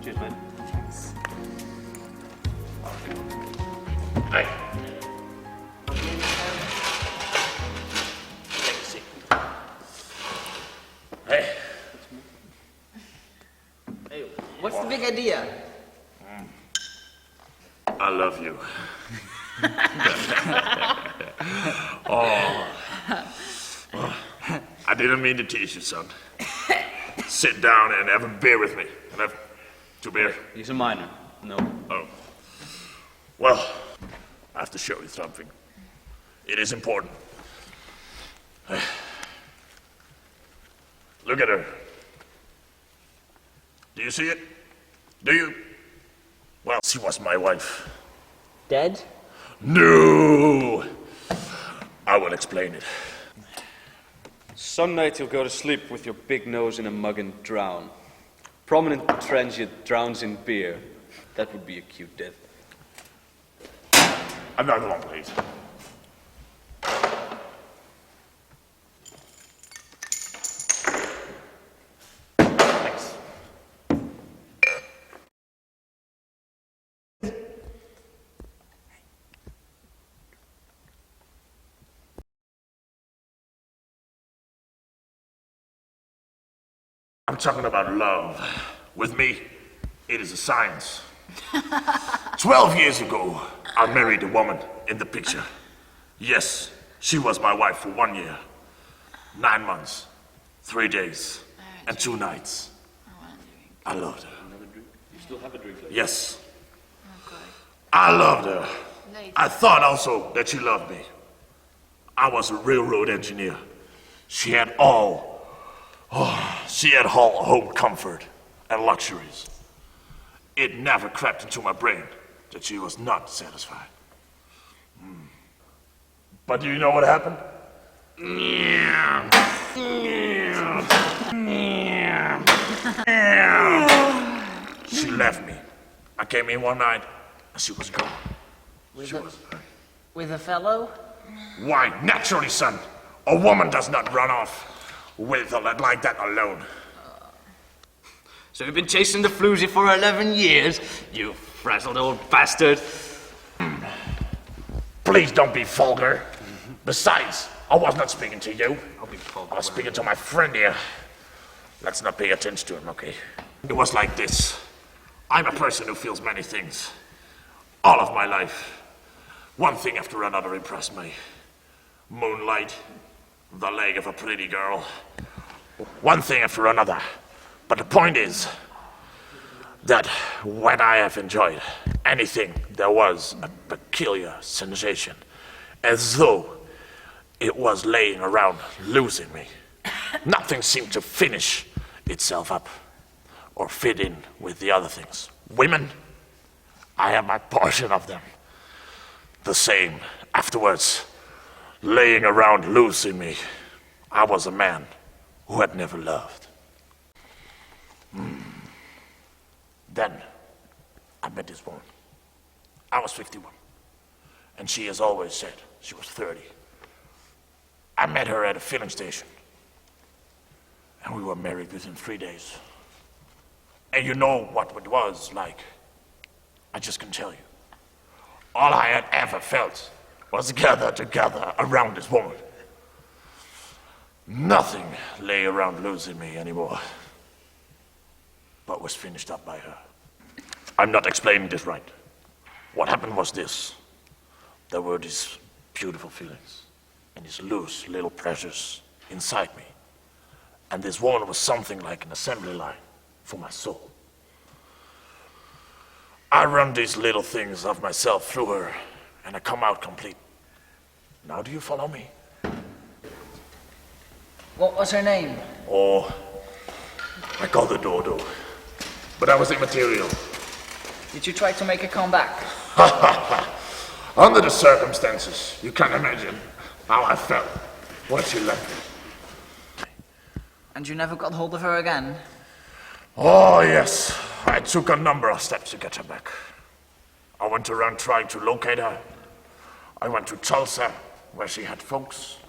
Cheers, mate. Thanks. Hey. Hey. Hey, what's the big idea? I love you. Oh. I didn't mean to tease you, son. Sit down and have a beer with me. Can I have 2 beer? He's a minor. No. Oh. Well, I have to show you something. It is important. Look at her. Do you see it? Do you? Well, she was my wife. Dead? No! I will explain it. Some night you'll go to sleep with your big nose in a mug and drown. Prominent transient drowns in beer. That would be a cute death. Another one, please. Thanks. I'm talking about love. With me, it is a science. 12 years ago, I married a woman in the picture. Yes, she was my wife for 1 year, 9 months, 3 days, and 2 nights. I loved her. Another drink? You still have a drink left? Yes, Okay. I loved her. Later. I thought also that she loved me. I was a railroad engineer. She had all home comfort and luxuries. It never crept into my brain that she was not satisfied. But do you know what happened? She left me. I came in one night and she was gone. With a fellow? Why, naturally, son. A woman does not run off with a lad like that alone. So you've been chasing the floozy for 11 years, you frazzled old bastard. Please don't be vulgar. Besides, I was not speaking to you. I'll be vulgar. I was speaking to my friend here. Let's not pay attention to him, okay? It was like this. I'm a person who feels many things. All of my life. One thing after another impressed me. Moonlight, the leg of a pretty girl. One thing after another. But the point is that when I have enjoyed anything, there was a peculiar sensation, as though it was laying around losing me. Nothing seemed to finish itself up or fit in with the other things. Women, I had my portion of them. The same afterwards, laying around losing me. I was a man who had never loved. Then, I met this woman. I was 51, and she has always said she was 30. I met her at a filling station, and we were married within 3 days. And you know what it was like. I just can tell you. All I had ever felt was gathered together around this woman. Nothing lay around losing me anymore, but was finished up by her. I'm not explaining this right. What happened was this. There were these beautiful feelings and these loose little pleasures inside me. And this woman was something like an assembly line for my soul. I run these little things of myself through her and I come out complete. Now do you follow me? What was her name? Oh, I called her Dodo. But I was immaterial. Did you try to make her come back? Under the circumstances, you can imagine how I felt when she left me. And you never got hold of her again? Oh, yes. I took a number of steps to get her back. I went around trying to locate her. I went to Tulsa, where she had folks,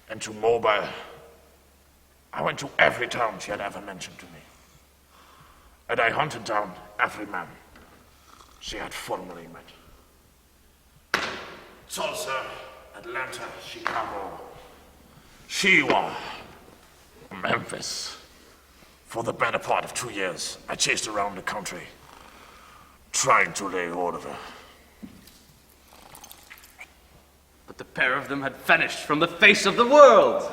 and to Mobile. I went to every town she had ever mentioned to me. and I hunted down every man she had formerly met. Tulsa, Atlanta, Chicago, Chihuahua, Memphis. For the better part of 2 years, I chased around the country, trying to lay hold of her. But the pair of them had vanished from the face of the world.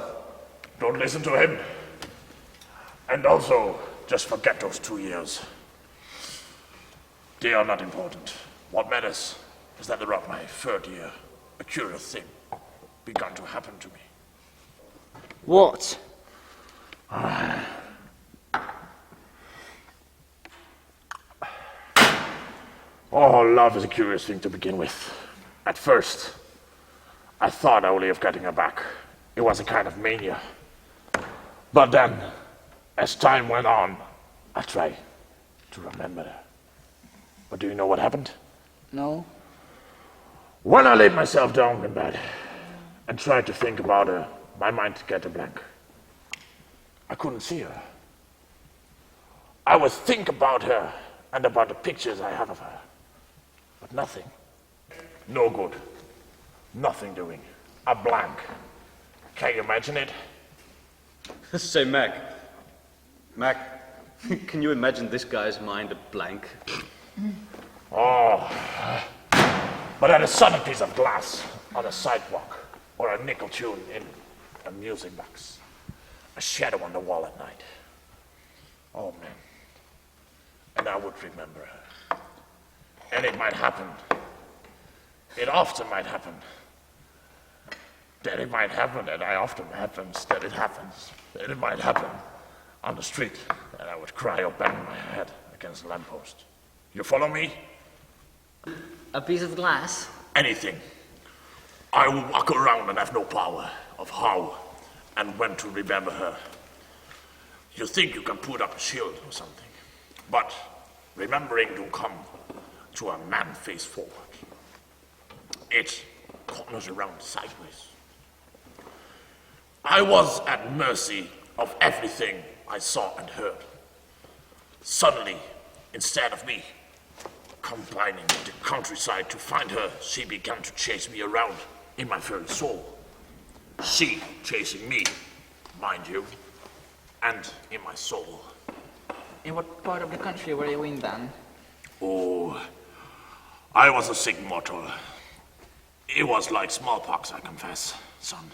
Don't listen to him. And also, just forget those 2 years. They are not important. What matters is that around my 3rd year, a curious thing began to happen to me. What? Oh, love is a curious thing to begin with. At first, I thought only of getting her back. It was a kind of mania. But then, as time went on, I tried to remember her. But do you know what happened? No? When I laid myself down in bed and tried to think about her, my mind got a blank. I couldn't see her. I would think about her and about the pictures I have of her. But nothing. No good. Nothing doing. A blank. Can you imagine it? Say, Mac. Mac, can you imagine this guy's mind a blank? Oh. But at a sudden piece of glass on a sidewalk, or a nickel tune in a music box. A shadow on the wall at night. Oh, man. And I would remember her. And it might happen. It often might happen. That it might happen, and I often happens, that it happens. That it might happen on the street, and I would cry or bang my head against a lamppost. You follow me? A piece of glass? Anything. I will walk around and have no power of how and when to remember her. You think you can put up a shield or something, but remembering don't come to a man face forward. It corners around sideways. I was at mercy of everything I saw and heard. Suddenly, instead of me combining with the countryside to find her, she began to chase me around in my very soul. She chasing me, mind you, and in my soul. In what part of the country were you in then? Oh, I was a sick mortal. It was like smallpox, I confess, son.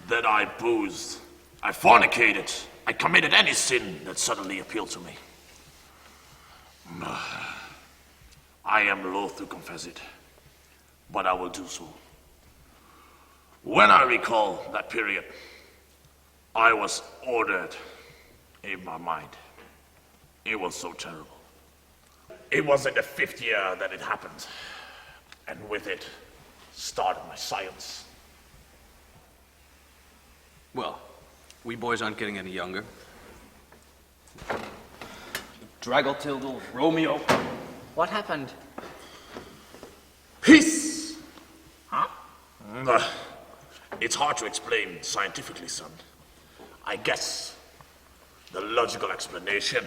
That I boozed, I fornicated, I committed any sin that suddenly appealed to me. I am loath to confess it, but I will do so. When I recall that period, I was ordered in my mind. It was so terrible. It was in the 5th year that it happened, and with it started my science. Well, we boys aren't getting any younger. Draggle-tildle, Romeo. What happened? Peace! Huh? It's hard to explain scientifically, son. I guess the logical explanation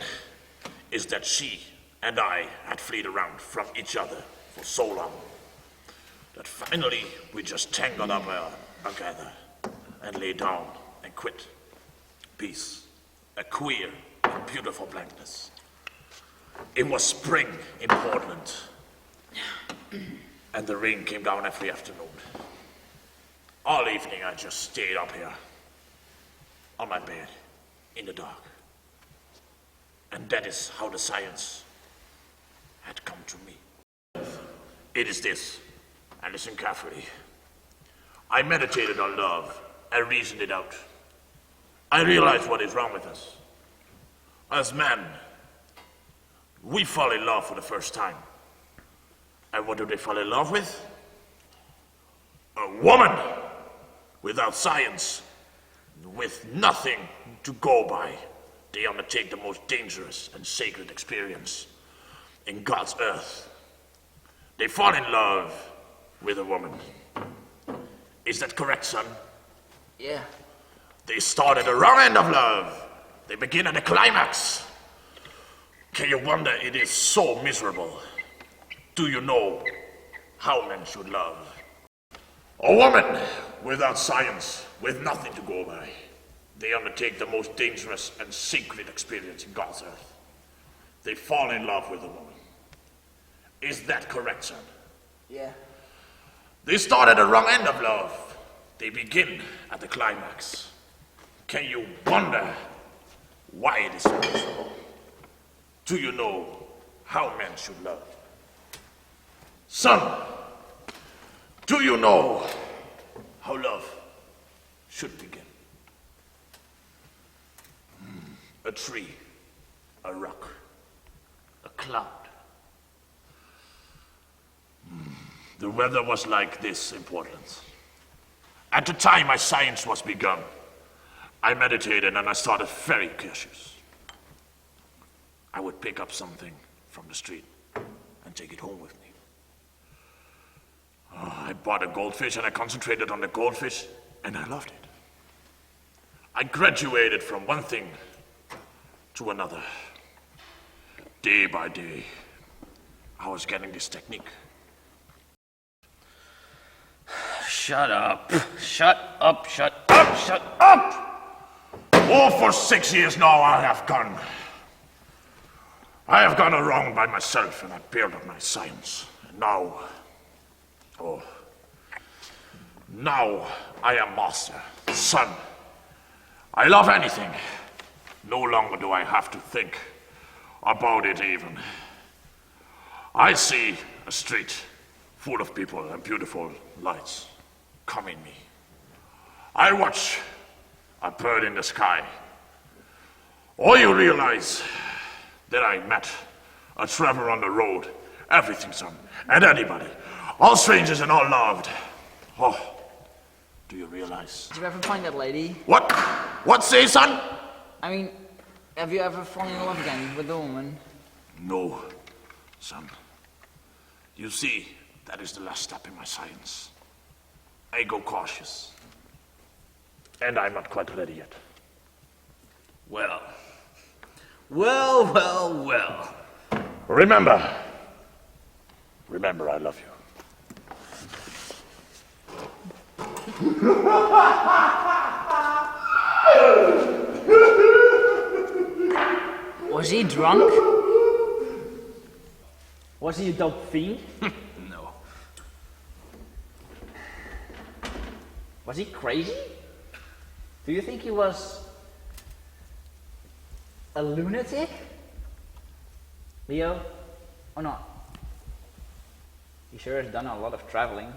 is that she and I had fled around from each other for so long that finally we just tangled up together and lay down and quit. Peace. A queer and beautiful blankness. It was spring in Portland, and the rain came down every afternoon. All evening I just stayed up here, on my bed, in the dark. And that is how the science had come to me. It is this, and listen carefully. I meditated on love, I reasoned it out. I realized what is wrong with us. As men, we fall in love for the first time. And what do they fall in love with? A woman! Without science, with nothing to go by, they undertake the most dangerous and sacred experience in God's earth. They fall in love with a woman. Is that correct, son? Yeah. They start at the wrong end of love. They begin at the climax. Can you wonder it is so miserable? Do you know how men should love? A woman without science, with nothing to go by. They undertake the most dangerous and secret experience in God's earth. They fall in love with a woman. Is that correct, son? Yeah. They start at the wrong end of love. They begin at the climax. Can you wonder why it is so miserable? Do you know how men should love? Son, do you know how love should begin? A tree, a rock, A cloud. The weather was like this in Portland. At the time my science was begun, I meditated and I started very cautious. I would pick up something from the street and take it home with me. I bought a goldfish and I concentrated on the goldfish and I loved it. I graduated from one thing to another. Day by day, I was getting this technique. Shut up. Shut up, shut up, shut up! Oh, for 6 years now I have gone around by myself and I built up my science. And now I am master. Son, I love anything. No longer do I have to think about it even. I see a street full of people and beautiful lights coming me. I watch a bird in the sky. Or you realize that I met a traveler on the road, everything, son, and anybody, all strangers and all loved. Oh, do you realize? Did you ever find that lady? What? What say, son? I mean, have you ever fallen in love again with a woman? No, son. You see, that is the last step in my science. I go cautious. And I'm not quite ready yet. Well. Well, well, well. Remember, I love you. Was he drunk? Was he a dope fiend? No. Was he crazy? Do you think he was a lunatic? Leo, or not? He sure has done a lot of traveling.